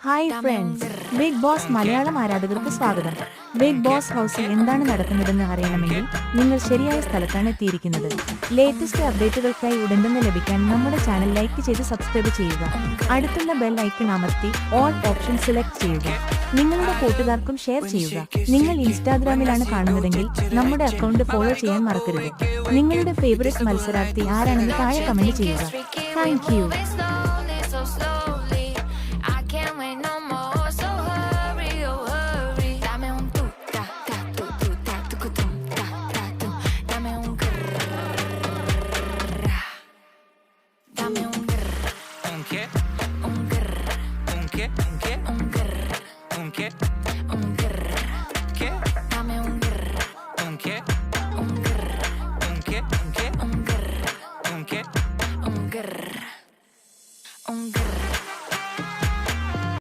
Hi friends, Bigg Boss Malayalam ആരാധകർക്ക് സ്വാഗതം. Big boss ഹൗസിൽ എന്താണ് നടക്കുന്നതെന്ന് അറിയണമെങ്കിൽ നിങ്ങൾ ശരിയായ സ്ഥലത്താണ് എത്തിയിരിക്കുന്നത്. ലേറ്റസ്റ്റ് അപ്ഡേറ്റുകൾക്കായി ഉടൻ തന്നെ ലഭിക്കാൻ നമ്മുടെ ചാനൽ ലൈക്ക് ചെയ്ത് സബ്സ്ക്രൈബ് ചെയ്യുക. അടുത്തുള്ള ബെൽ ഐക്കൺ അമർത്തി ഓൾ ഓപ്ഷൻ സെലക്ട് ചെയ്യുക. നിങ്ങളുടെ കൂട്ടുകാർക്കും ഷെയർ ചെയ്യുക. നിങ്ങൾ ഇൻസ്റ്റാഗ്രാമിലാണ് കാണുന്നതെങ്കിൽ നമ്മുടെ അക്കൗണ്ട് ഫോളോ ചെയ്യാൻ മറക്കരുത്. നിങ്ങളുടെ ഫേവറേറ്റ് മത്സരാർത്ഥി ആരാണെന്ന് താഴെ കമന്റ് ചെയ്യുക. Thank you. Un qué? Un qué? Un qué? Un qué?